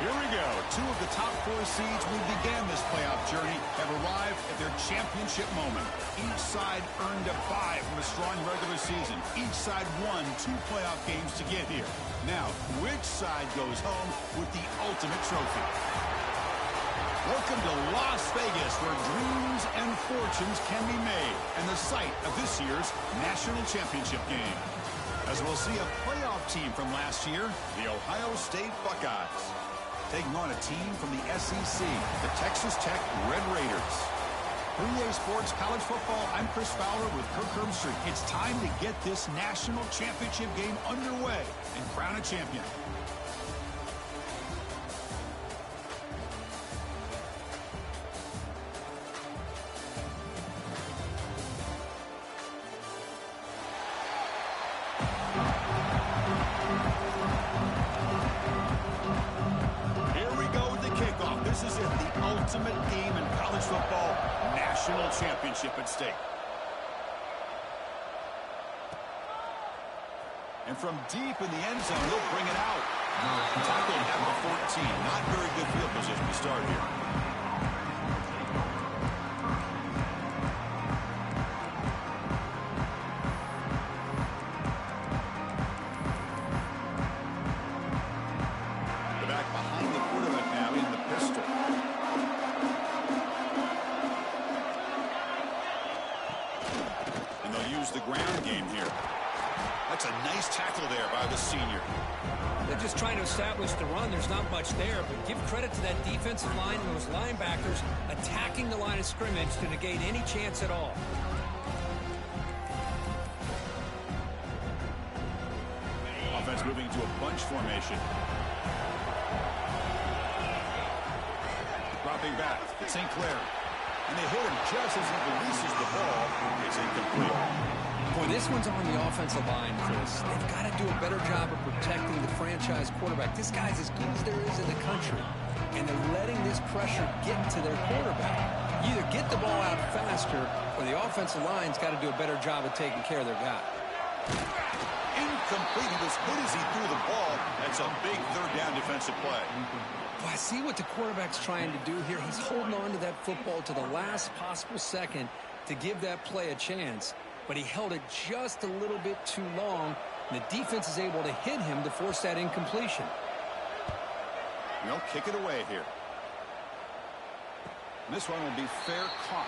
Here we go. Two of the top four seeds who began this playoff journey have arrived at their championship moment. Each side earned a bye from a strong regular season. Each side won 2 playoff games to get here. Now, which side goes home with the ultimate trophy? Welcome to Las Vegas, where dreams and fortunes can be made, and the site of this year's national championship game. As we'll see a playoff team from last year, the Ohio State Buckeyes, taking on a team from the SEC, the Texas Tech Red Raiders. For EA Sports College Football, I'm Chris Fowler with Kirk Herbstreit. It's time to get this national championship game underway and crown a champion. Ultimate game in college football, national championship at stake. And from deep in the end zone, he'll bring it out. Tackled at the 14. Not very good field position to start here. The back behind the quarterback now in the pistol. The ground game here. That's a nice tackle there by the senior. They're just trying to establish the run. There's not much there, but give credit to that defensive line and those linebackers attacking the line of scrimmage to negate any chance at all. Offense moving to a bunch formation. Dropping back, it's St. Clair. And they hit him just as he releases the ball. It's incomplete. Boy, this one's on the offensive line, Chris. They've got to do a better job of protecting the franchise quarterback. This guy's as good as there is in the country. And they're letting this pressure get to their quarterback. You either get the ball out faster, or the offensive line's got to do a better job of taking care of their guy. Incomplete. He was good as he threw the ball. That's a big third down defensive play. Well, I see what the quarterback's trying to do here. He's holding on to that football to the last possible second to give that play a chance. But he held it just a little bit too long. And the defense is able to hit him to force that incompletion. They'll kick it away here. This one will be fair caught.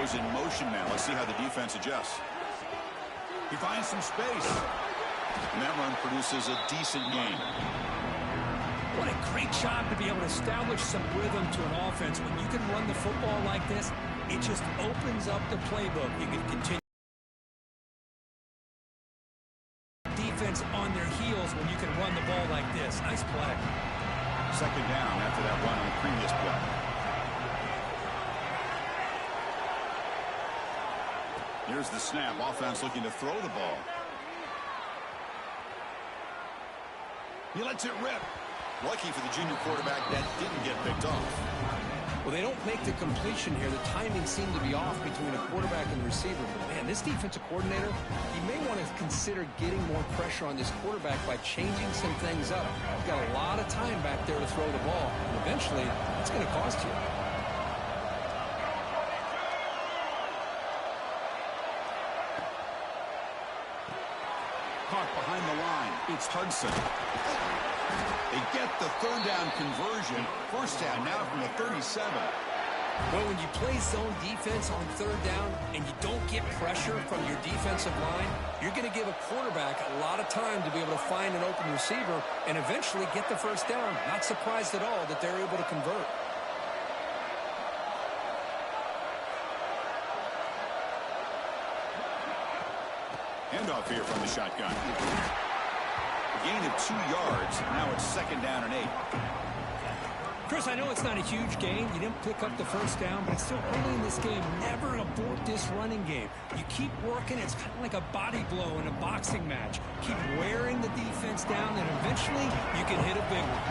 In motion now. Let's see how the defense adjusts. He finds some space. And that run produces a decent gain. What a great job to be able to establish some rhythm to an offense. When you can run the football like this, it just opens up the playbook. You can continue defense on their heels when you can run the ball like this. Nice play. Second down after that run on the previous play. Here's the snap. Offense looking to throw the ball. He lets it rip. Lucky for the junior quarterback that didn't get picked off. Well, they don't make the completion here. The timing seemed to be off between a quarterback and receiver. But, man, this defensive coordinator, he may want to consider getting more pressure on this quarterback by changing some things up. He's got a lot of time back there to throw the ball. And eventually, it's going to cost you. Caught behind the line. It's Hudson. They get the third down conversion. First down now from the 37. Well, when you play zone defense on third down and you don't get pressure from your defensive line, you're going to give a quarterback a lot of time to be able to find an open receiver and eventually get the first down. Not surprised at all that they're able to convert. Handoff here from the shotgun. A gain of 2 yards. Now it's second down and 8. Chris, I know it's not a huge gain. You didn't pick up the first down, but it's still early in this game. Never abort this running game. You keep working. It's kind of like a body blow in a boxing match. Keep wearing the defense down, and eventually you can hit a big one.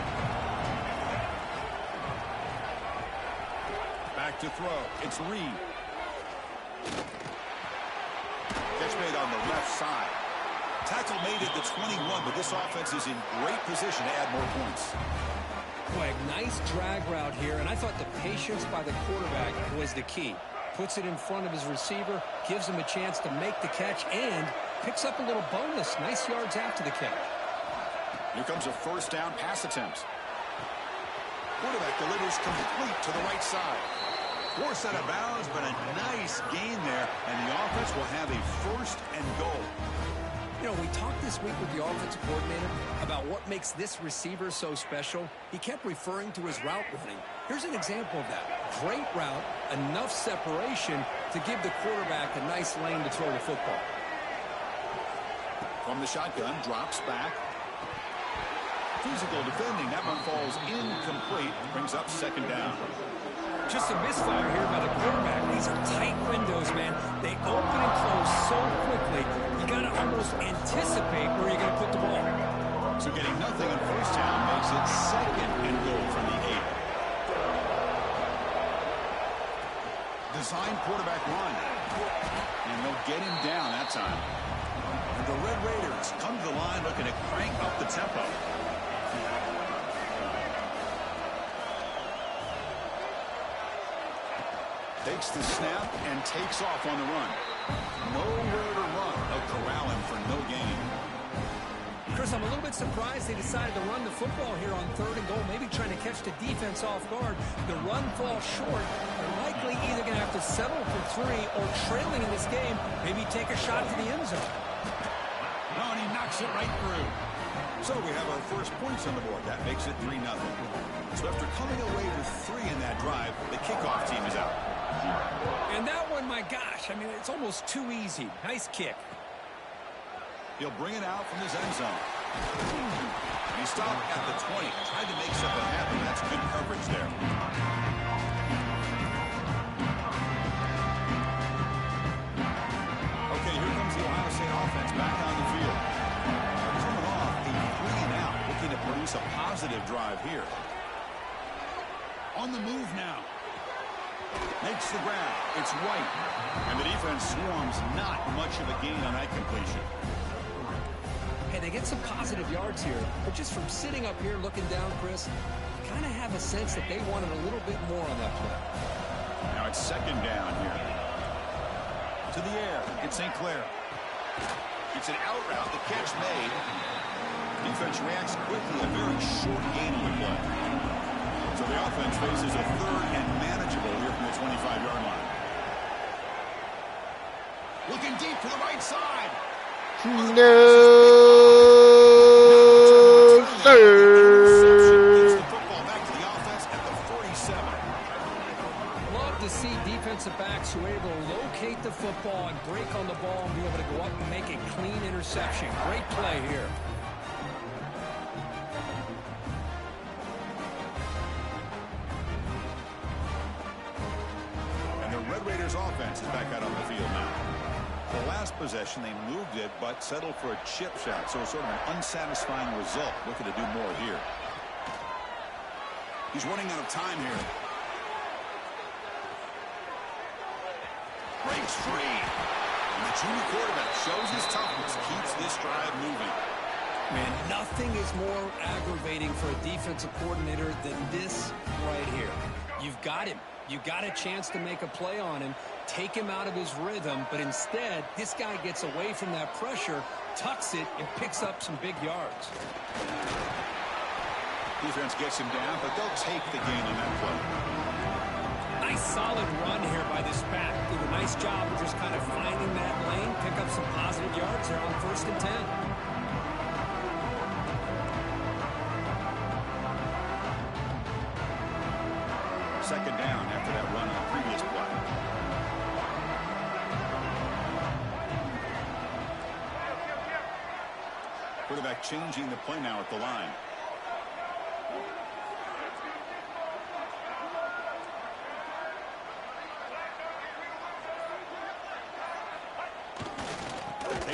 Back to throw. It's Reed. Catch made on the left side. Tackle made at the 21, but this offense is in great position to add more points. Boy, nice drag route here, and I thought the patience by the quarterback was the key. Puts it in front of his receiver, gives him a chance to make the catch, and picks up a little bonus. Nice yards after the catch. Here comes a first down pass attempt. Quarterback delivers complete to the right side. Forced out of bounds, but a nice gain there, and the offense will have a first and goal. You know, we talked this week with the offensive coordinator about what makes this receiver so special. He kept referring to his route running. Here's an example of that. Great route, enough separation to give the quarterback a nice lane to throw the football. From the shotgun, drops back. Physical defending. That one falls incomplete. Brings up second down. Just a misfire here by the quarterback. These are tight windows, man. They open and close so quickly. You got to almost anticipate where you're going to put the ball. So getting nothing on first down makes it second and goal from the 8. Design quarterback run. And they'll get him down that time. And the Red Raiders come to the line looking to crank up the tempo. Takes the snap and takes off on the run. Nowhere to run. They'll corral him for no gain. Chris, I'm a little bit surprised they decided to run the football here on third and goal, maybe trying to catch the defense off guard. The run falls short. They're likely either going to have to settle for 3 or trailing in this game, maybe take a shot to the end zone. Oh, and he knocks it right through. So we have our first points on the board. That makes it 3-0. So after coming away with 3 in that drive, the kickoff team is out. And that one, my gosh, I mean, it's almost too easy. Nice kick. He'll bring it out from his end zone. He stopped at the 20. Tried to make something happen. That's good coverage there. Okay, here comes the Ohio State offense back on the field. They're coming off a 3-and-out, looking to produce a positive drive here. On the move now. Makes the grab. It's White. And the defense swarms. Not much of a gain on that completion. Hey, they get some positive yards here, but just from sitting up here looking down, Chris, you kind of have a sense that they wanted a little bit more on that play. Now it's second down here. To the air. It's St. Clair. It's an out route. The catch made. Defense reacts quickly. A very short gain on the play. So the offense faces a third and manageable here from the 25-yard line. Looking deep to the right side. No, sir. The football back to the offense at the 47. Love to see defensive backs who are able to locate the football and break on the ball and be able to go up and make a clean interception. Great play here. Offense is back out on the field now. The last possession, they moved it, but settled for a chip shot. So sort of an unsatisfying result. Looking to do more here. He's running out of time here. Breaks free. And the junior quarterback shows his toughness, keeps this drive moving. Man, nothing is more aggravating for a defensive coordinator than this right here. You've got him. You got a chance to make a play on him, take him out of his rhythm, but instead, this guy gets away from that pressure, tucks it, and picks up some big yards. Defense gets him down, but they'll take the gain on that play. Nice solid run here by this back. Did a nice job of just kind of finding that lane, pick up some positive yards there on 1st and 10. Second down after that run on the previous play. Quarterback changing the play now at the line.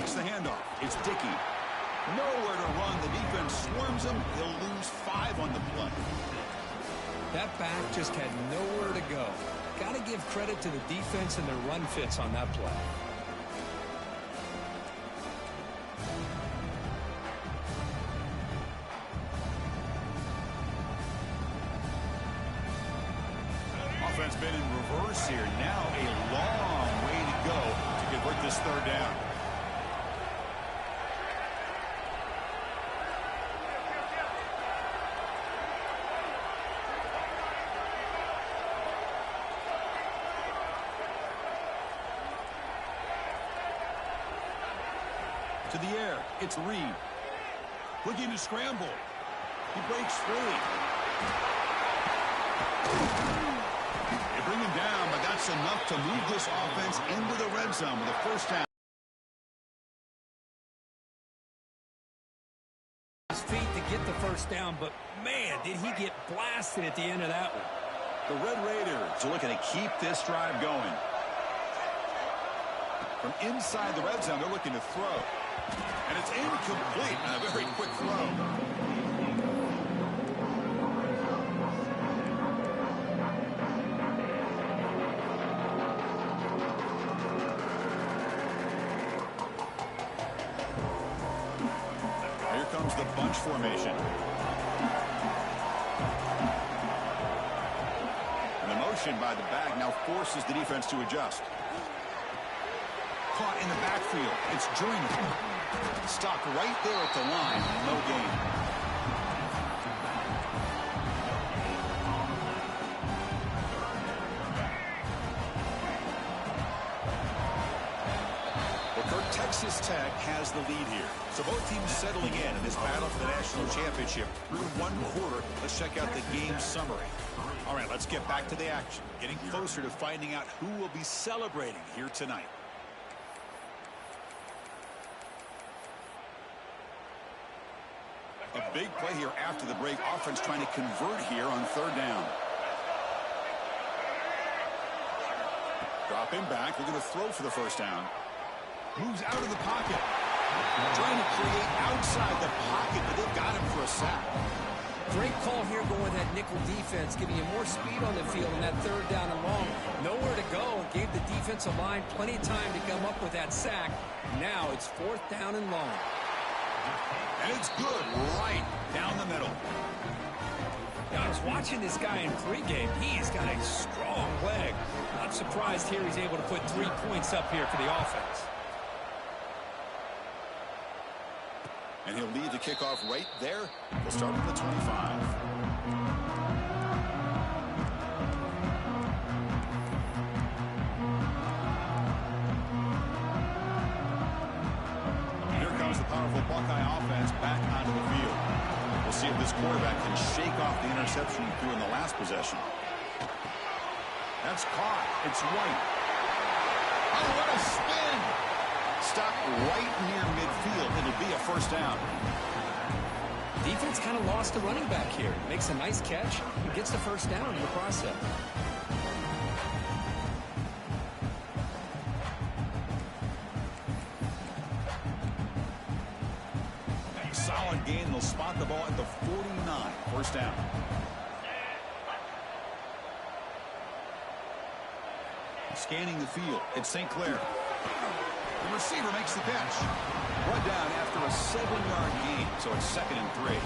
fakes the handoff. It's Dickey. Nowhere to run. The defense swarms him. He'll lose 5 on the play. That back just had nowhere to go. Got to give credit to the defense and their run fits on that play. Offense been in reverse here. Now a long way to go to convert this third down. To the air, it's Reed. Looking to scramble. He breaks free. They bring him down, but that's enough to move this offense into the red zone with a first down. His feet to get the first down, but man, did he get blasted at the end of that one. The Red Raiders are looking to keep this drive going. From inside the red zone, they're looking to throw. And it's incomplete. A very quick throw. Here comes the bunch formation. And the motion by the back now forces the defense to adjust. Caught in the backfield. It's Joyner. Stopped right there at the line. No gain. Well, Kirk, Texas Tech has the lead here. So both teams settling in this battle for the national championship through one quarter. Let's check out the game summary. All right, let's get back to the action. Getting closer to finding out who will be celebrating here tonight. A big play here after the break. Offense trying to convert here on third down. Drop him back. They're going to throw for the first down. Moves out of the pocket. Trying to create outside the pocket, but they've got him for a sack. Great call here going with that nickel defense, giving you more speed on the field in that third down and long. Nowhere to go. Gave the defensive line plenty of time to come up with that sack. Now it's fourth down and long. And it's good right down the middle. Now, I was watching this guy in pregame. He's got a strong leg. Not surprised here he's able to put 3 points up here for the offense. And he'll lead the kickoff right there. We'll start at the 25. Powerful Buckeye offense back onto the field. We'll see if this quarterback can shake off the interception he threw in the last possession. That's caught. It's White. Oh, what a spin! Stopped right near midfield. It'll be a first down. Defense kind of lost the running back here. Makes a nice catch and gets the first down in the process. Solid gain. They'll spot the ball at the 49. First down. Scanning the field. It's St. Clair. The receiver makes the catch. Brought down after a 7-yard gain, so it's 2nd and 3.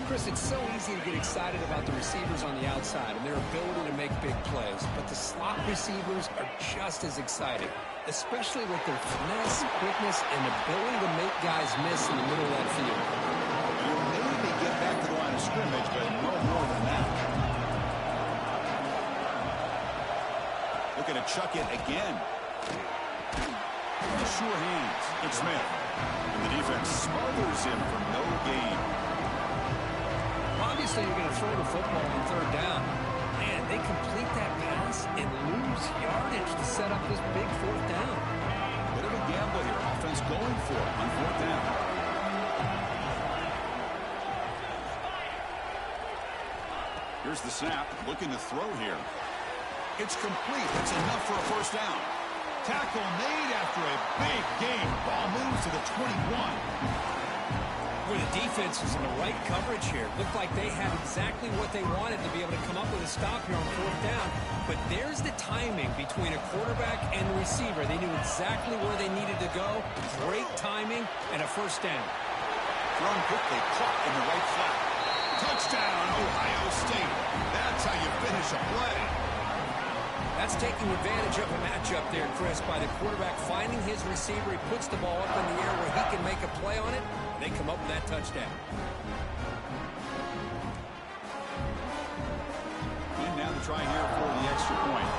Chris, it's so easy to get excited about the receivers on the outside and their ability to make big plays, but the slot receivers are just as exciting, especially with their finesse, quickness, and ability to make guys miss in the middle of that field. You maybe get back to the line of scrimmage, but no more than that. Looking to chuck it again. Sure hands. It's Smith. And the defense smothers him for no gain. Obviously, you're going to throw the football on third down. Man, they complete that pass and lose yardage to set up this big fourth down. Bit of a gamble here. Offense going for it on fourth down. Here's the snap. Looking to throw here. It's complete. That's enough for a first down. Tackle made after a big gain. Ball moves to the 21. Where the defense was in the right coverage here. Looked like they had exactly what they wanted to be able to come up with a stop here on 4th down. But there's the timing between a quarterback and the receiver. They knew exactly where they needed to go. Great timing and a 1st down. Thrown quickly, caught in the right flat. Touchdown, Ohio State. That's how you finish a play. That's taking advantage of a matchup there, Chris, by the quarterback finding his receiver. He puts the ball up in the air where he can make a play on it. They come up with that touchdown. And now the try here for the extra point.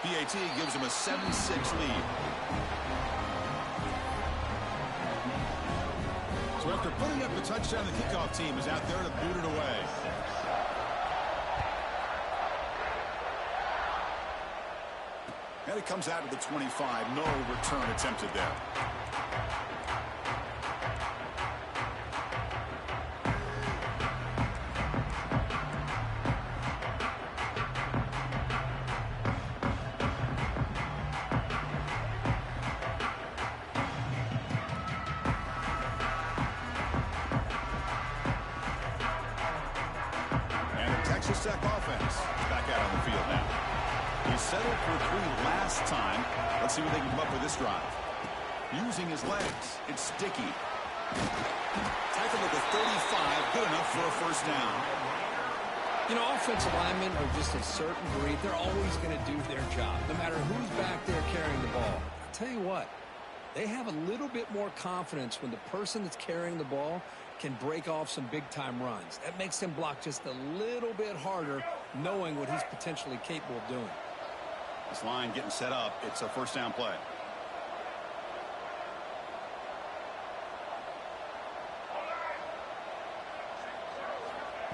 PAT gives him a 7-6 lead. So after putting up the touchdown, the kickoff team is out there to boot it away. And it comes out of the 25. No return attempted there. And the Texas Tech offense is back out on the field now. He settled for 3 last time. Let's see what they can come up with this drive. Using his legs. It's sticky. Tackle at the 35. Good enough for a 1st down. You know, offensive linemen are just a certain breed. They're always going to do their job, no matter who's back there carrying the ball. I'll tell you what, they have a little bit more confidence when the person that's carrying the ball can break off some big-time runs. That makes him block just a little bit harder, knowing what he's potentially capable of doing. This line getting set up. It's a 1st down play.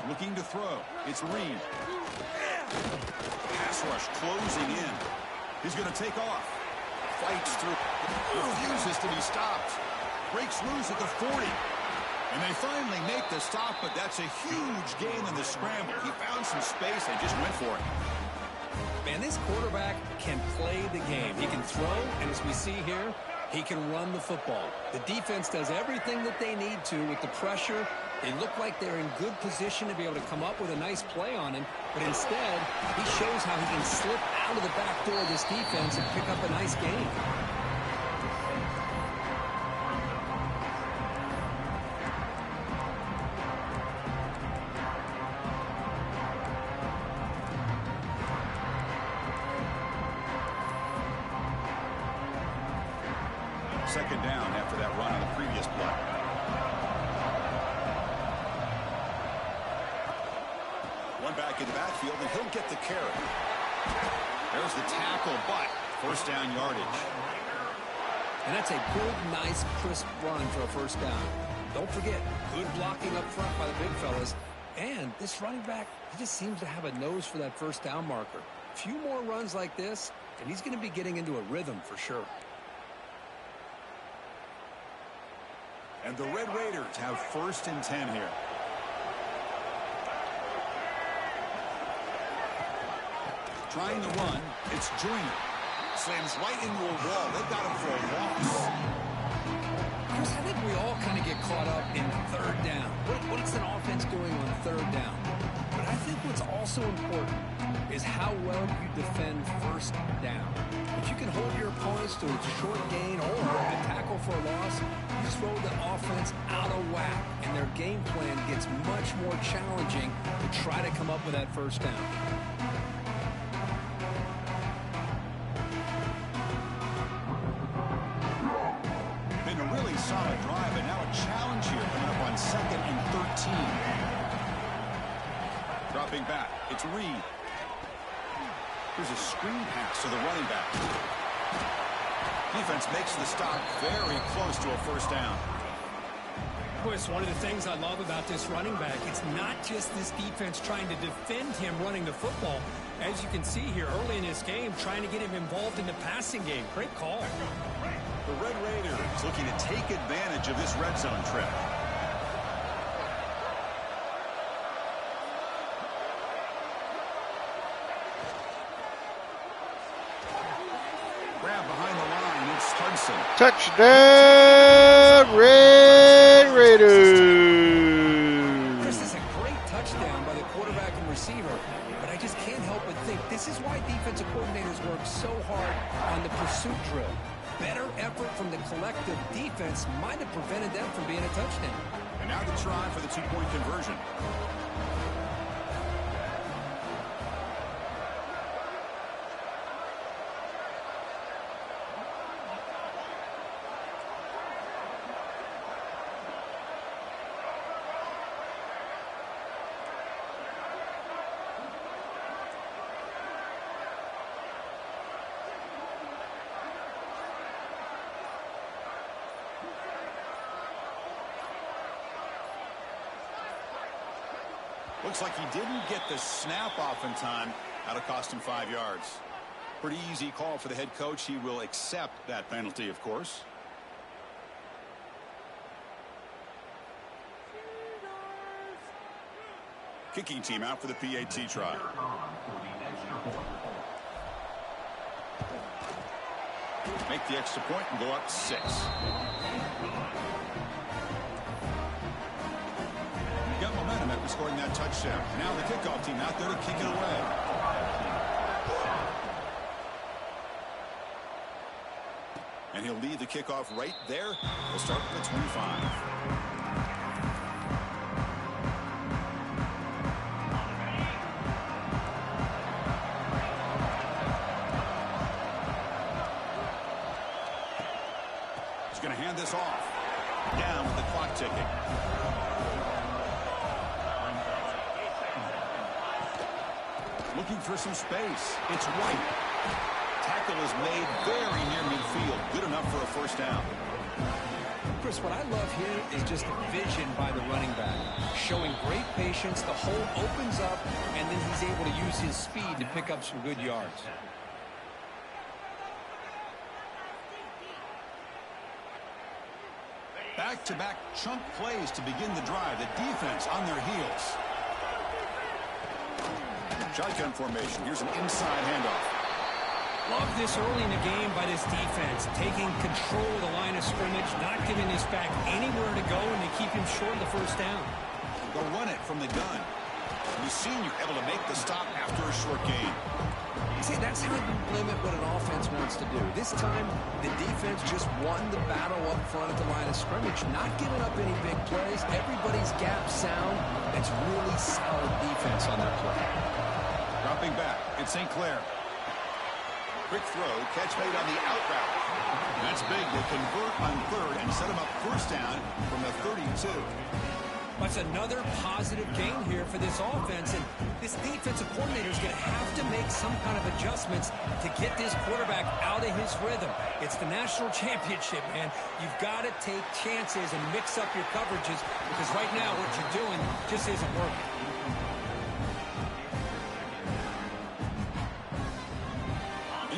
Looking to throw. It's Reed. Pass rush closing in. He's going to take off. Fights through. Refuses to be stopped. Breaks loose at the 40. And they finally make the stop, but that's a huge gain in the scramble. He found some space and just went for it. Man, this quarterback can play the game. He can throw, and as we see here, he can run the football. The defense does everything that they need to with the pressure. They look like they're in good position to be able to come up with a nice play on him, but instead, he shows how he can slip out of the back door of this defense and pick up a nice gain. Second down after that run on the previous play. One back in the backfield, and he'll get the carry. There's the tackle, but 1st down yardage. And that's a good, nice, crisp run for a 1st down. Don't forget, good blocking up front by the big fellas. And this running back, he just seems to have a nose for that 1st down marker. A few more runs like this, and he's going to be getting into a rhythm for sure. And the Red Raiders have 1st and 10 here. Trying to run, it's Joyner. Slams right into a wall. They've got him for a loss. Chris, I think we all kind of get caught up in 3rd down. What's an offense doing on 3rd down? But I think what's also important is how well you defend 1st down. If you can hold your opponents to a short gain or a tackle for a loss, you throw the offense out of whack, and their game plan gets much more challenging to try to come up with that 1st down. Been a really solid drive, and now a challenge here coming up on 2nd and 13. Dropping back, it's Reed. Here's a screen pass to the running back. Defense makes the stop very close to a 1st down. Boy, it's one of the things I love about this running back. It's not just this defense trying to defend him running the football. As you can see here early in this game, trying to get him involved in the passing game. Great call. The Red Raiders looking to take advantage of this red zone trip. Robinson. Touchdown, Red Raiders. This is a great touchdown by the quarterback and receiver, but I just can't help but think this is why defensive coordinators work so hard on the pursuit drill. Better effort from the collective defense might have prevented them from being a touchdown. And now the try for the two-point conversion. Looks like he didn't get the snap off in time. That'll cost him 5 yards. Pretty easy call for the head coach. He will accept that penalty, of course. Kicking team out for the PAT try. Make the extra point and go up 6. Got momentum after scoring that touchdown. Now the kickoff team out there to kick it away. And he'll lead the kickoff right there. We'll start with the 25. He's going to hand this off. Down with the clock ticking. Looking for some space. It's White. Tackle is made very near midfield. Good enough for a first down. Chris, what I love here is just the vision by the running back. Showing great patience. The hole opens up, and then he's able to use his speed to pick up some good yards. Back-to-back chunk plays to begin the drive. The defense on their heels. Shotgun formation. Here's an inside handoff. Love this early in the game by this defense. Taking control of the line of scrimmage, not giving this back anywhere to go, and they keep him short of the first down. They'll run it from the gun. The senior able to make the stop after a short gain. See, that's how you limit what an offense wants to do. This time, the defense just won the battle up front at the line of scrimmage, not giving up any big plays. Everybody's gap sound. That's really solid defense on their play. Dropping back, it's St. Clair. Quick throw, catch made on the out route. That's big. They convert on third and set him up first down from the 32. That's another positive gain here for this offense, and this defensive coordinator is going to have to make some kind of adjustments to get this quarterback out of his rhythm. It's the national championship, man. You've got to take chances and mix up your coverages, because right now what you're doing just isn't working.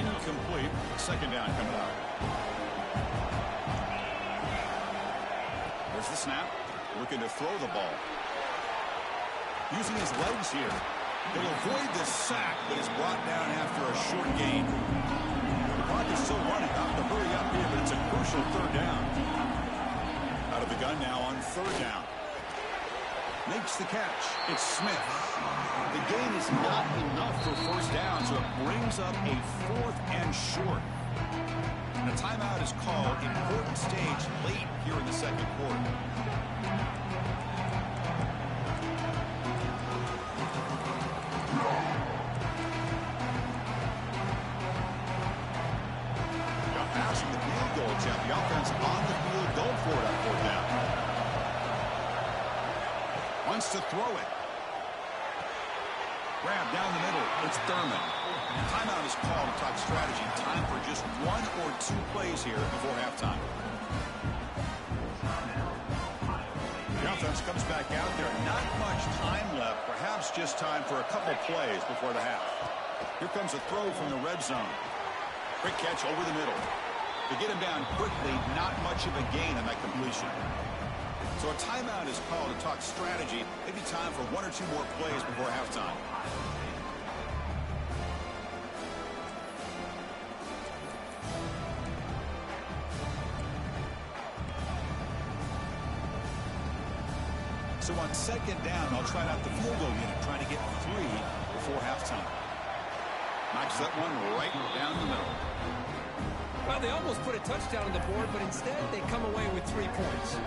Incomplete. Second down coming up. There's the snap. Looking to throw the ball. Using his legs here. He'll avoid the sack, but is brought down after a short gain. The clock is still running. Have to hurry up here, but it's a crucial third down. Out of the gun now on third down. Makes the catch. It's Smith. The gain is not enough for first down, so it brings up a 4th and short. And a timeout is called. Important stage late here in the second quarter. Now passing the field goal attempt. The offense on the field going for it on fourth down. Wants to throw it. Grab down the middle. It's Thurman. Timeout is called to talk strategy. Time for just 1 or 2 plays here before halftime. The offense comes back out there. Not much time left. Perhaps just time for a couple plays before the half. Here comes a throw from the red zone. Quick catch over the middle. To get him down quickly, not much of a gain on that completion. So a timeout is called to talk strategy. Maybe time for 1 or 2 more plays before halftime. So on second down, I'll try out the field goal unit, trying to get 3 before halftime. Knocks that one right down the middle. Well, they almost put a touchdown on the board, but instead they come away with 3 points.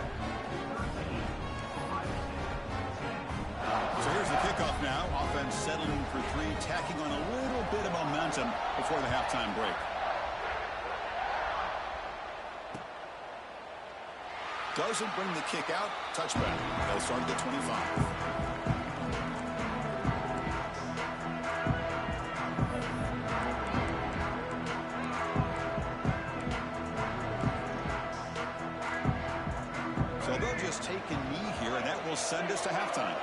So here's the kickoff now. Offense settling for 3, tacking on a little bit of momentum before the halftime break. Doesn't bring the kick out. Touchback. They'll start at the 25. So they'll just take a knee here, and that will send us to halftime.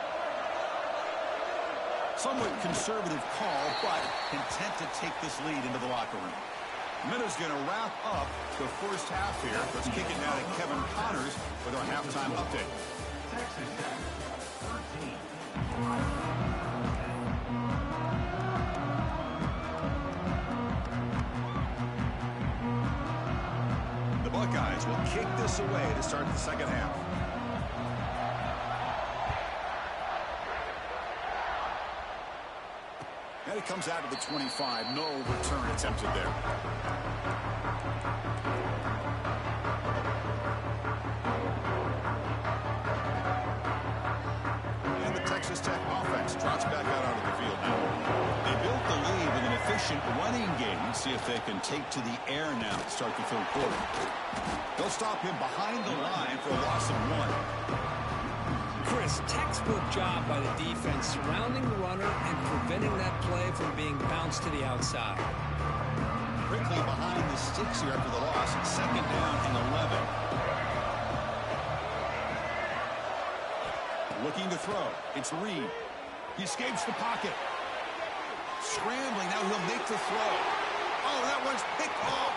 Somewhat conservative call, but content to take this lead into the locker room. Minutes going to wrap up the first half here. Let's kick it now to Kevin Connors with our halftime update. The Buckeyes will kick this away to start the second half. And it comes out to the 25. No return attempted there. And the Texas Tech offense drops back out onto the field now. They built the lead with an efficient running game. Let's see if they can take to the air now to start the third quarter. They'll stop him behind the line for a loss of 1. Chris, textbook job by the defense surrounding the runner and preventing that play from being bounced to the outside. Quickly behind the sticks here after the loss. It's second down and 11. Looking to throw. It's Reed. He escapes the pocket. Scrambling. Now he'll make the throw. Oh, that one's picked off.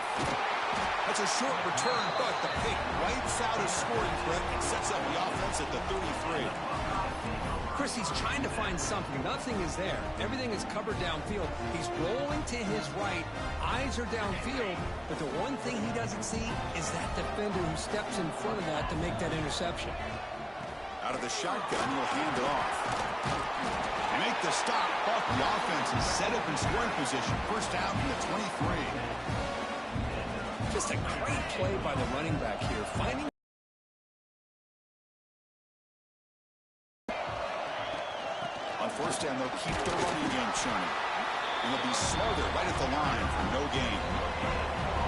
That's a short return, but the pick wipes out a scoring threat and sets up the offense at the 33. Chris, he's trying to find something. Nothing is there. Everything is covered downfield. He's rolling to his right. Eyes are downfield, but the one thing he doesn't see is that defender who steps in front of that to make that interception. Out of the shotgun, he'll hand it off. They make the stop, but the offense is set up in scoring position. First down from the 23. Just a great play by the running back here. Finding on first down, they'll keep the running game churning. And they'll be smarter right at the line for no gain.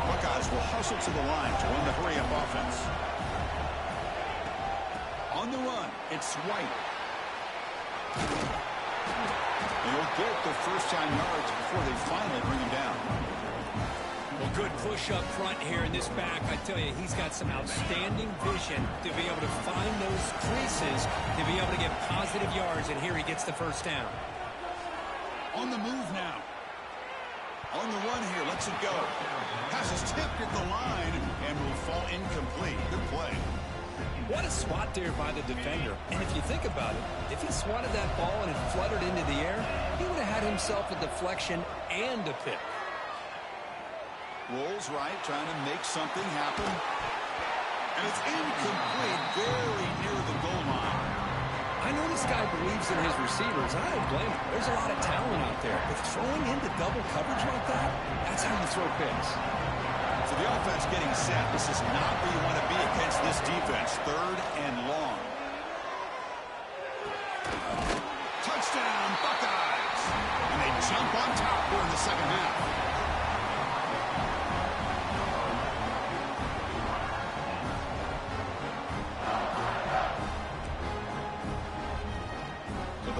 Buckeyes will hustle to the line to run the hurry-up offense. On the run, it's White. And he'll get the first down yards before they finally bring him down. Well, good push up front here in this back. I tell you, he's got some outstanding vision to be able to find those creases, to be able to get positive yards, and here he gets the first down. On the move now. On the run here, lets it go. Pass is tipped at the line and will fall incomplete. Good play. What a swat there by the defender. And if you think about it, if he swatted that ball and it fluttered into the air, he would have had himself a deflection and a pick. Rolls right, trying to make something happen. And it's incomplete, very near the goal line. I know this guy believes in his receivers. I don't blame him. There's a lot of talent out there. But throwing into double coverage like that, that's how you throw picks. So the offense getting set. This is not where you want to be against this defense. Third and long. Touchdown, Buckeyes. And they jump on top here in the second half.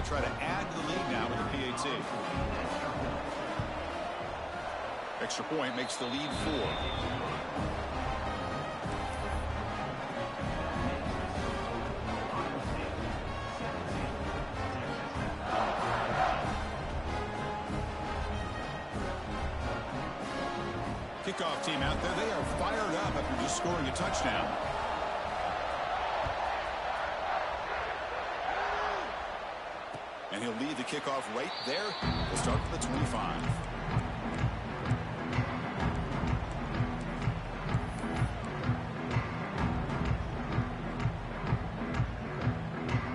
Try to add to the lead now with the PAT. Extra point makes the lead 4. Kickoff team out there. They are fired up after just scoring a touchdown. And he'll lead the kickoff right there. We'll start with the 25.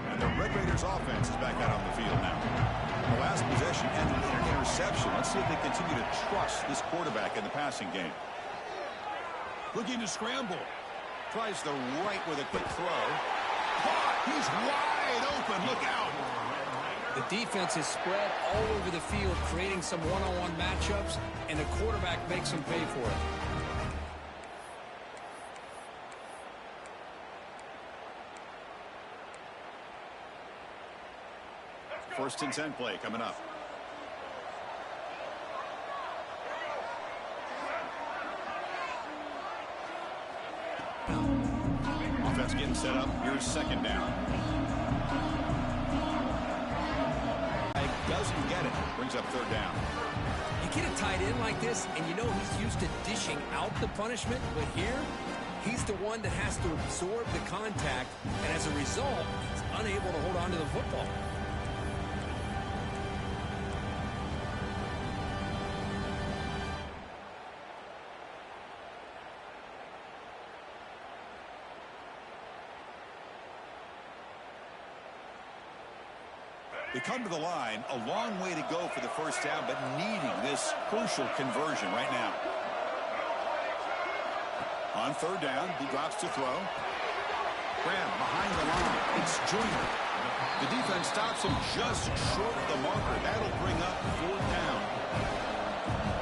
And they're This offense is back out on the field now. The last possession ended in an interception. Let's see if they continue to trust this quarterback in the passing game. Looking to scramble. Tries the right with a quick throw. Caught! He's wide open. Look out! The defense is spread all over the field, creating some one-on-one matchups, and the quarterback makes them pay for it. First and 10 play coming up. Offense getting set up. Here's second down. Doesn't get it. Brings up third down. You get a tight end like this, and you know he's used to dishing out the punishment, but here, he's the one that has to absorb the contact, and as a result, he's unable to hold on to the football. They come to the line, a long way to go for the first down, but needing this crucial conversion right now. On third down, he drops to throw. Graham behind the line. It's Joyner. The defense stops him just short of the marker. That'll bring up fourth down.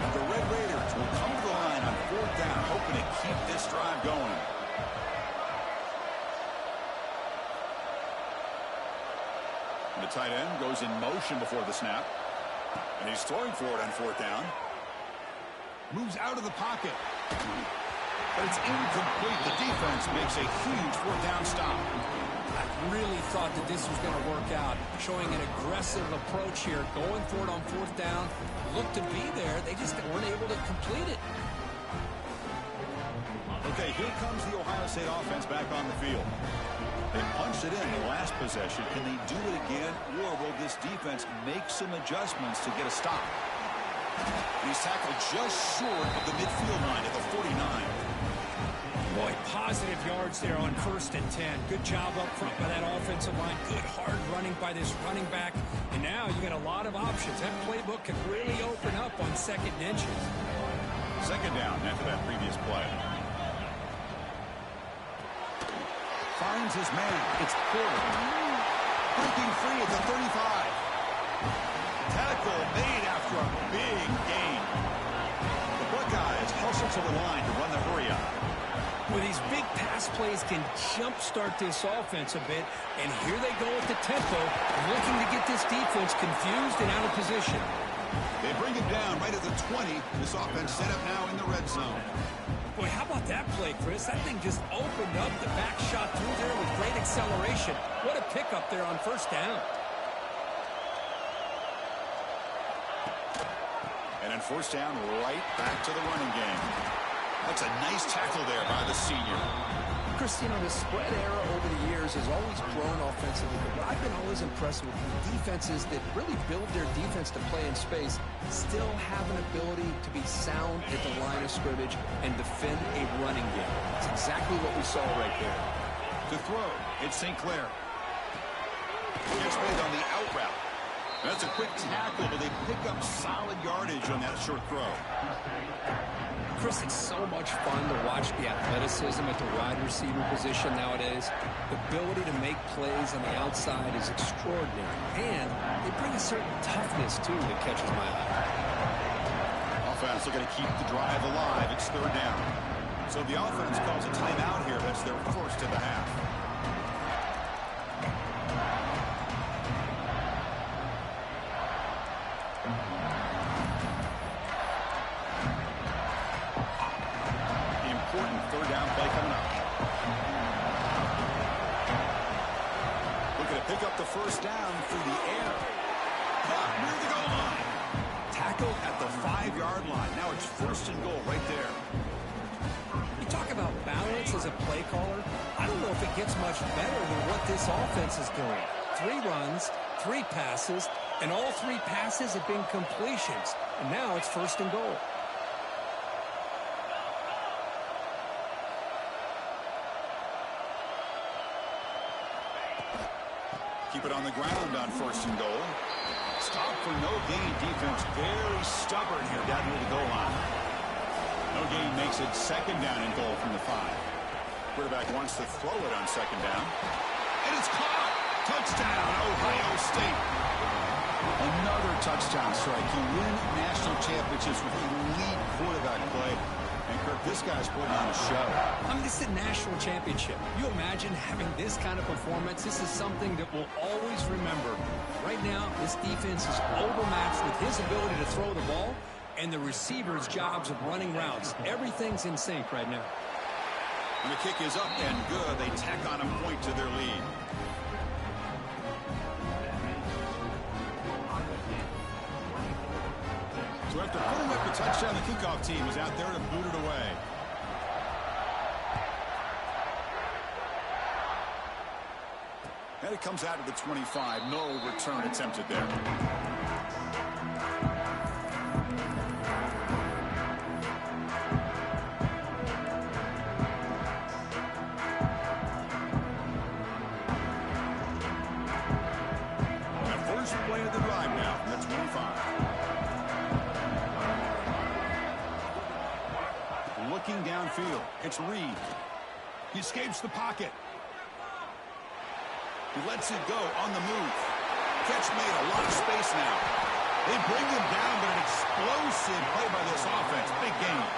And the Red Raiders will come to the line on fourth down, hoping to keep this drive going. The tight end goes in motion before the snap. And he's throwing for it on fourth down. Moves out of the pocket. But it's incomplete. The defense makes a huge fourth down stop. I really thought that this was going to work out. Showing an aggressive approach here. Going for it on fourth down. Looked to be there. They just weren't able to complete it. Okay, here comes the Ohio State offense back on the field. They punched it in the last possession. Can they do it again, or will this defense make some adjustments to get a stop? He's tackled just short of the midfield line at the 49. Boy, positive yards there on first and 10. Good job up front by that offensive line. Good hard running by this running back. And now you got a lot of options. That playbook can really open up on second and inches. Second down after that previous play. Finds his man. It's Porter. Breaking free at the 35. Tackle made after a big gain. The Buckeyes hustle to the line to run the hurry up. Well, these big pass plays can jumpstart this offense a bit, and here they go at the tempo, looking to get this defense confused and out of position. They bring him down right at the 20. This offense set up now in the red zone. Boy, how about that play, Chris? That thing just opened up. The back shot through there with great acceleration. What a pickup there on first down. And then first down, right back to the running game. That's a nice tackle there by the senior. Chris, you know, the spread era over the years has always grown offensively, but I've been always impressed with defenses that really build their defense to play in space, still have an ability to be sound at the line of scrimmage and defend a running game. That's exactly what we saw right there. To throw, it's St. Clair. Gets made on the out route. That's a quick tackle, but they pick up solid yardage on that short throw. Chris, it's so much fun to watch the athleticism at the wide receiver position nowadays. The ability to make plays on the outside is extraordinary. And they bring a certain toughness, too, that catches my eye. Offense looking to keep the drive alive. It's third down. So the offense calls a timeout here. That's their first of the half. Third down play coming up. Looking to pick up the first down through the air. Caught near the goal line. Tackled at the 5-yard line. Now it's first and goal right there. You talk about balance as a play caller. I don't know if it gets much better than what this offense is doing. 3 runs, 3 passes, and all 3 passes have been completions. And now it's first and goal. Keep it on the ground on 1st and goal. Stop for no gain. Defense very stubborn here down near the goal line. No gain makes it 2nd down and goal from the 5. Quarterback wants to throw it on 2nd down. And it's caught. Touchdown, Ohio State. Another touchdown strike. You win national championships with elite quarterback play. And Kirk, this guy's putting on a show. I mean, this is a national championship. You imagine having this kind of performance? This is something that we'll always remember. Right now, this defense is overmatched with his ability to throw the ball and the receivers' jobs of running routes. Everything's in sync right now. And the kick is up and good. They tack on a point to their lead. So after putting up the touchdown, the kickoff team is out there to boot it away. And it comes out of the 25. No return attempted there. The first play of the drive now from the 25. Looking downfield, it's Reed. He escapes the pocket. He lets it go on the move. Catch made, a lot of space now. They bring him down, but an explosive play by this offense. Big game.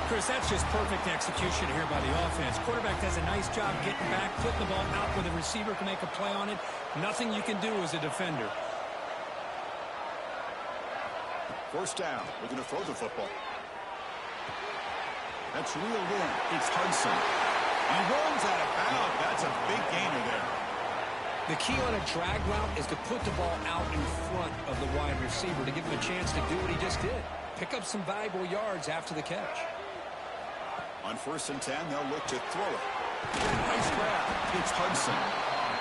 Chris, that's just perfect execution here by the offense. Quarterback does a nice job getting back, putting the ball out where the receiver can make a play on it. Nothing you can do as a defender. 1st down. We're going to throw the football. That's reeled in. It's Hudson. He runs out of bounds. That's a big gainer there. The key on a drag route is to put the ball out in front of the wide receiver to give him a chance to do what he just did. Pick up some valuable yards after the catch. On 1st and 10, they'll look to throw it. Nice grab. It's Hudson.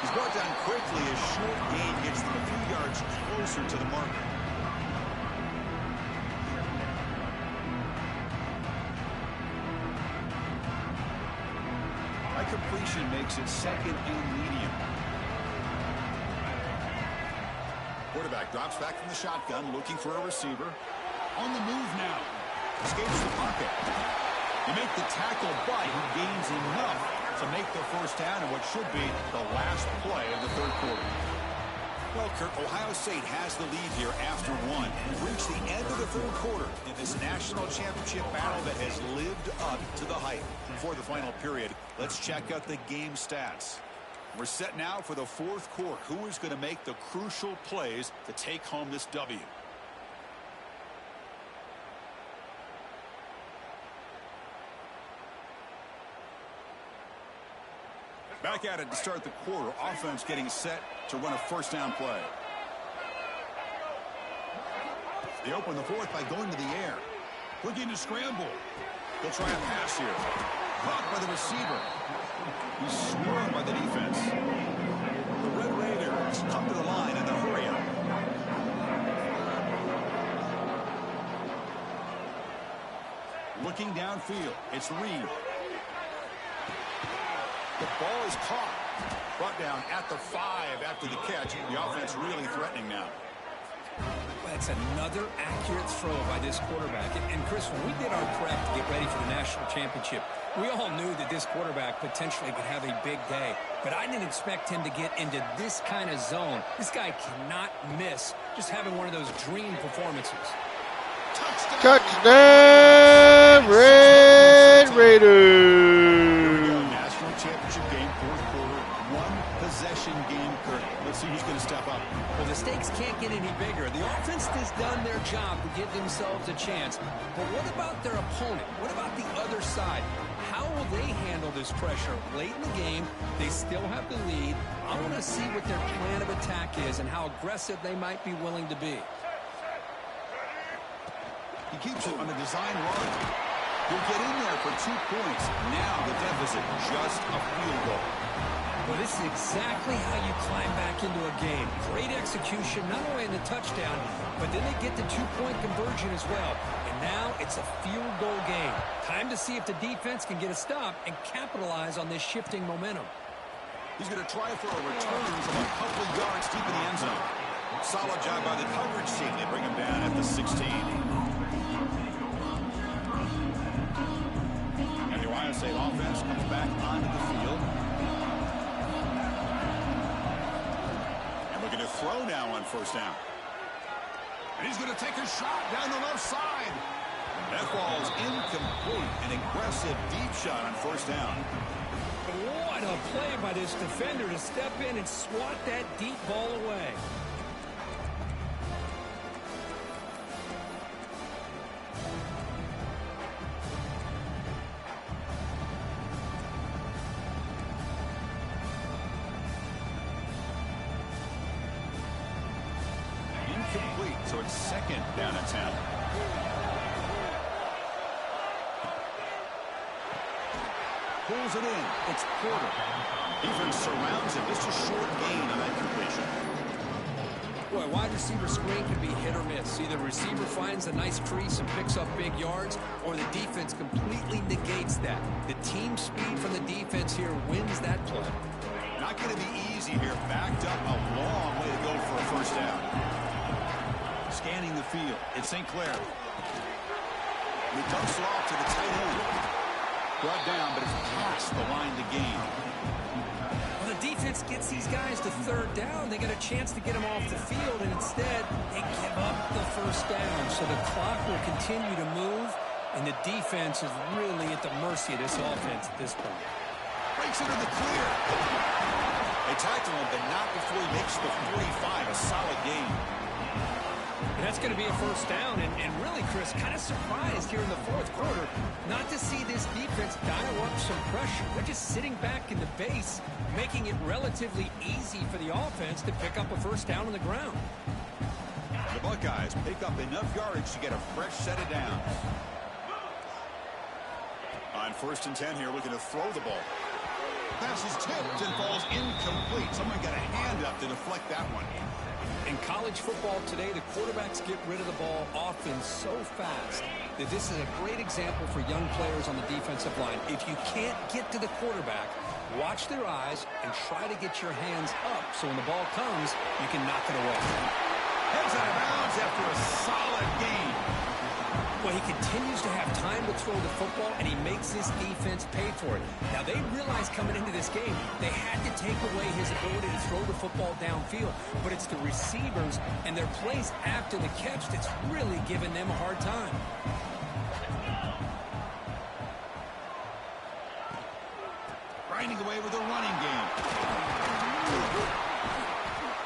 He's brought down quickly. A short gain gets them a few yards closer to the mark. Completion makes it 2nd and medium. Quarterback drops back from the shotgun, looking for a receiver. On the move now. Escapes the pocket. You make the tackle, but he gains enough to make the 1st down in what should be the last play of the 3rd quarter. Well, Kirk, Ohio State has the lead here after 1. We've reached the end of the 3rd quarter in this national championship battle that has lived up to the hype. Before the final period, let's check out the game stats. We're set now for the 4th quarter. Who is going to make the crucial plays to take home this W? Back at it to start the quarter. Offense getting set to run a 1st down play. They open the 4th by going to the air. Looking to scramble. They'll try a pass here. Caught by the receiver. He's swarmed by the defense. The Red Raiders come to the line in a hurry up. Looking downfield. It's Reed. The ball is caught. Brought down at the 5 after the catch. The offense really threatening now. That's another accurate throw by this quarterback. And Chris, when we did our prep to get ready for the national championship, we all knew that this quarterback potentially could have a big day. But I didn't expect him to get into this kind of zone. This guy cannot miss just having one of those dream performances. Touchdown, Red Raiders. National championship game, 4th quarter, 1-possession game. Let's see who's going to step up. Well, the stakes can't get any bigger. The offense has done their job to give themselves a chance. But what about their opponent? What about the other side? How will they handle this pressure? Late in the game, they still have the lead. I want to see what their plan of attack is and how aggressive they might be willing to be. He keeps it on a design run. He'll get in there for 2 points. Now the deficit, just a field goal. Well, this is exactly how you climb back into a game. Great execution, not only in the touchdown, but then they get the 2-point conversion as well. And now it's a field goal game. Time to see if the defense can get a stop and capitalize on this shifting momentum. He's going to try for a return from deep in the end zone. Solid job by the coverage team. They bring him down at the 16. And the Ohio State offense comes back onto the field. And looking to throw now on first down. And he's going to take a shot down the left side. That ball's incomplete. An aggressive deep shot on first down. What a play by this defender to step in and swat that deep ball away. Incomplete, so it's second down and 10. Pulls it in. It's Porter. Defense surrounds him. Just a short gain on that completion. Boy, wide receiver screen can be hit or miss. Either the receiver finds a nice crease and picks up big yards, or the defense completely negates that. The team speed from the defense here wins that play. Not going to be easy here. Backed up a long way to go for a first down. Scanning the field. It's St. Clair. He dumps it off to the tight end. Brought down, but it's past the line to gain. Well, the defense gets these guys to third down. They get a chance to get them off the field, and instead they give up the first down. So the clock will continue to move, and the defense is really at the mercy of this offense at this point. Breaks into the clear. They tackle him, but not before he makes the 45. A solid gain. And that's going to be a first down, and really, Chris, kind of surprised here in the fourth quarter not to see this defense dial up some pressure. They're just sitting back in the base, making it relatively easy for the offense to pick up a first down on the ground. The Buckeyes pick up enough yardage to get a fresh set of downs. On first and 10 here, looking to throw the ball. Pass is tipped and falls incomplete. Someone got a hand up to deflect that one. In college football today, the quarterbacks get rid of the ball often so fast that this is a great example for young players on the defensive line. If you can't get to the quarterback, watch their eyes and try to get your hands up so when the ball comes, you can knock it away. Heads out of bounds after a solid gain. Well, he continues to have time to throw the football, and he makes this defense pay for it. Now, they realized coming into this game, they had to take away his ability to throw the football downfield. But it's the receivers and their plays after the catch that's really giving them a hard time. Grinding away with a running game.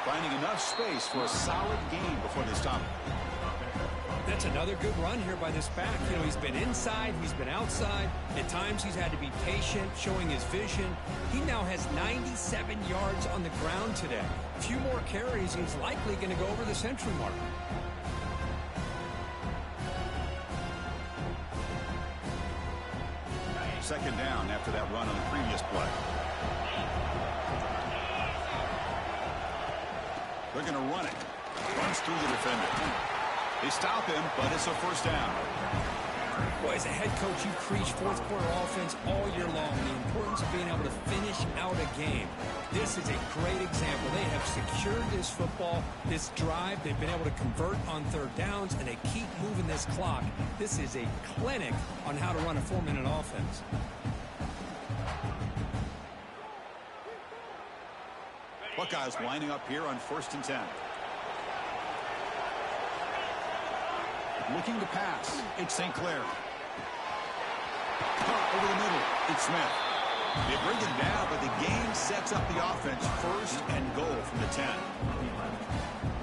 Finding enough space for a solid gain before they stop it. That's another good run here by this back. You know, he's been inside, he's been outside. At times he's had to be patient, showing his vision. He now has 97 yards on the ground today. A few more carries, he's likely going to go over the century mark. Second down after that run on the previous play. They're going to run it. Runs through the defender. They stop him, but it's a first down. Boy, as a head coach, you preach fourth quarter offense all year long. The importance of being able to finish out a game. This is a great example. They have secured this football, this drive. They've been able to convert on third downs, and they keep moving this clock. This is a clinic on how to run a 4-minute offense. Buckeyes lining up here on first and 10. Looking to pass. It's St. Clair. Caught over the middle. It's Smith. They bring him down, but the game sets up the offense first and goal from the 10.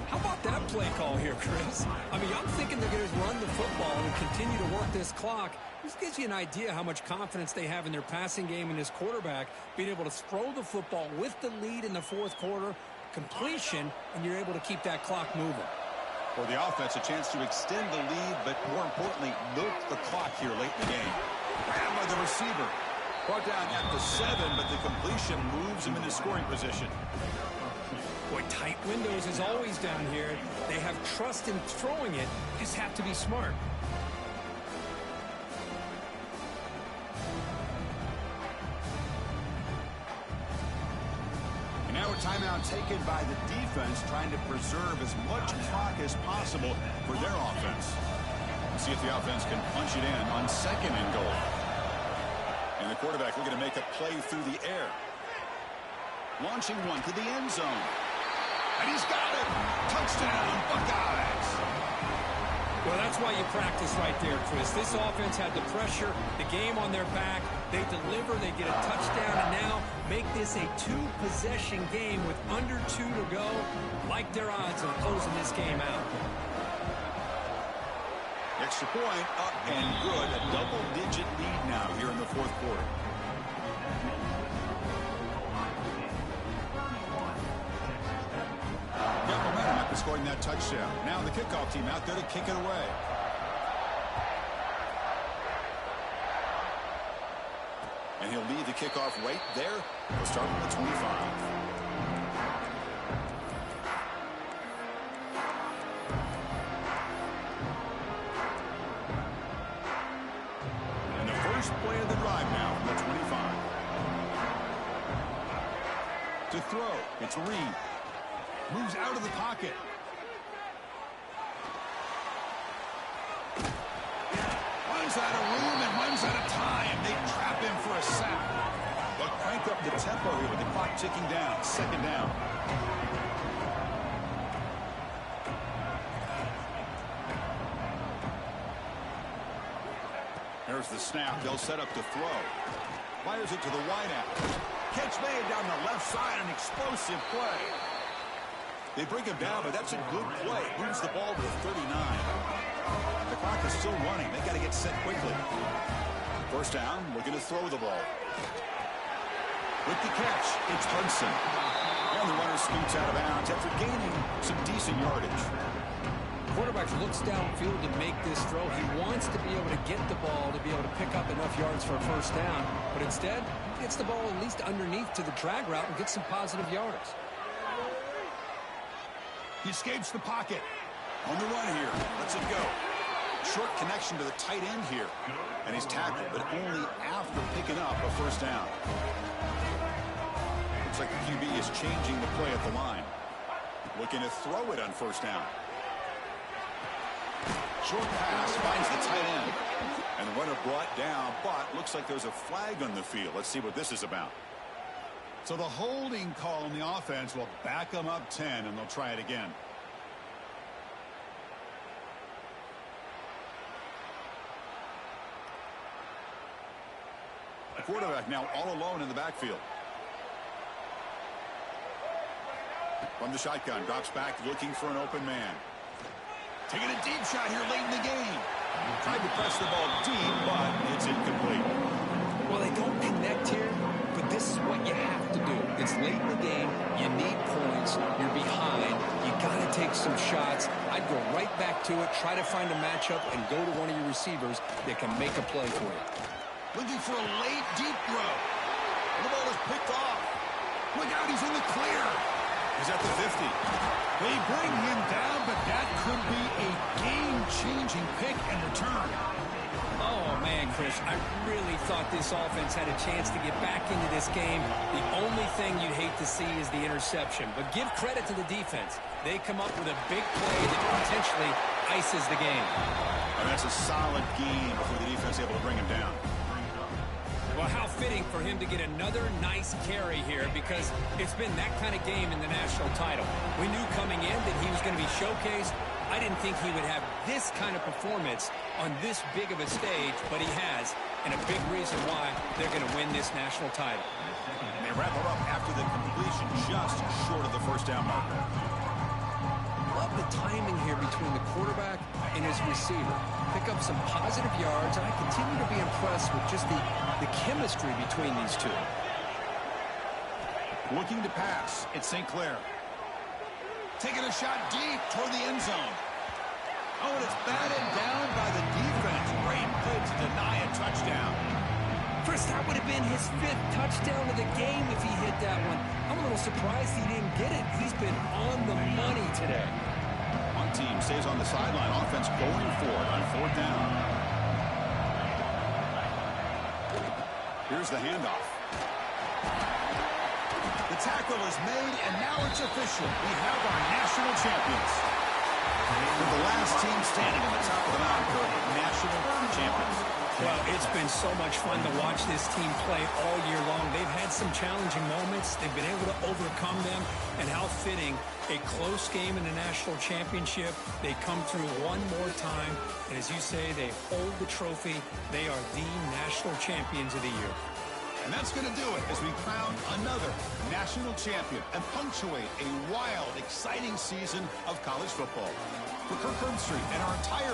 How about that play call here, Chris? I mean, I'm thinking they're going to run the football and continue to work this clock. This gives you an idea how much confidence they have in their passing game and this quarterback being able to throw the football with the lead in the fourth quarter, completion, and you're able to keep that clock moving. For the offense, a chance to extend the lead, but more importantly, milk the clock here late in the game. Grabbed by the receiver. Brought down at the 7, but the completion moves him into scoring position. Boy, tight windows is always down here. They have trust in throwing it. Just have to be smart. And now a timeout taken by the defense trying to preserve as much clock as possible for their offense. Let's see if the offense can punch it in on 2nd and goal. And the quarterback looking to make a play through the air. Launching one to the end zone. And he's got it. Touchdown, Buckeyes. Well, that's why you practice right there, Chris. This offense had the pressure, the game on their back. They deliver, they get a touchdown, and now make this a 2-possession game with under 2 to go. Like their odds of closing this game out. Extra point up and good. A double-digit lead now here in the 4th quarter. Got momentum after scoring that touchdown. Now the kickoff team out there to kick it away. And he'll lead the kickoff right there. He'll start with the 25. And the first play of the drive now from the 25. To throw, it's Reed. Moves out of the pocket. Runs out of room and runs out of time. They trap him for a sack. They'll crank up the tempo here with the clock ticking down. 2nd down. There's the snap. They'll set up to throw. Fires it to the wideout. Catch made down the left side. An explosive play. They bring him down, but that's a good play. Moves the ball to the 39. The clock is still running. They got to get set quickly. First down, looking to throw the ball. With the catch, it's Hudson. And the runner scoots out of bounds after gaining some decent yardage. Quarterback looks downfield to make this throw. He wants to be able to get the ball to be able to pick up enough yards for a first down, but instead, gets the ball at least underneath to the drag route and gets some positive yards. He escapes the pocket. On the run here. Lets it go. Short connection to the tight end here. And he's tackled, but only after picking up a first down. Looks like the QB is changing the play at the line. Looking to throw it on first down. Short pass finds the tight end. And the runner brought down, but looks like there's a flag on the field. Let's see what this is about. So the holding call on the offense will back them up 10, and they'll try it again. The quarterback now all alone in the backfield. From the shotgun, drops back looking for an open man. Taking a deep shot here late in the game. Tried to press the ball deep, but it's incomplete. Well, they don't connect here, but this is what you have to do. It's late in the game. You need points. You're behind. You got to take some shots. I'd go right back to it, try to find a matchup, and go to one of your receivers that can make a play for you. Looking for a late, deep throw. And the ball is picked off. Look out, he's in the clear. He's at the 50. They bring him down, but that could be a game-changing pick and return. Oh, man, Chris, I really thought this offense had a chance to get back into this game. The only thing you'd hate to see is the interception. But give credit to the defense. They come up with a big play that potentially ices the game. And that's a solid game before the defense is able to bring him down. Well, how fitting for him to get another nice carry here, because it's been that kind of game in the national title. We knew coming in that he was going to be showcased. I didn't think he would have this kind of performance on this big of a stage, but he has, and a big reason why they're going to win this national title. And they wrap it up after the completion, just short of the first down marker. Love the timing here between the quarterback and his receiver. Pick up some positive yards, and I continue to be impressed with just the chemistry between these two. Looking to pass, it's St. Clair. Taking a shot deep toward the end zone. Oh, and it's batted down by the defense. Great play to deny a touchdown. Chris, that would have been his 5th touchdown of the game if he hit that one. I'm a little surprised he didn't get it. He's been on the money today. One team stays on the sideline. Offense going for it on 4th down. Here's the handoff. The The tackle is made, and now it's official. We have our national champions. They're the last team standing on the top of the mountain for national champions. Well, it's been so much fun to watch this team play all year long. They've had some challenging moments. They've been able to overcome them. And how fitting, a close game in the national championship. They come through one more time. And as you say, they hold the trophy. They are the national champions of the year. And that's going to do it as we crown another national champion and punctuate a wild, exciting season of college football. For Kirk Herbstreit and our entire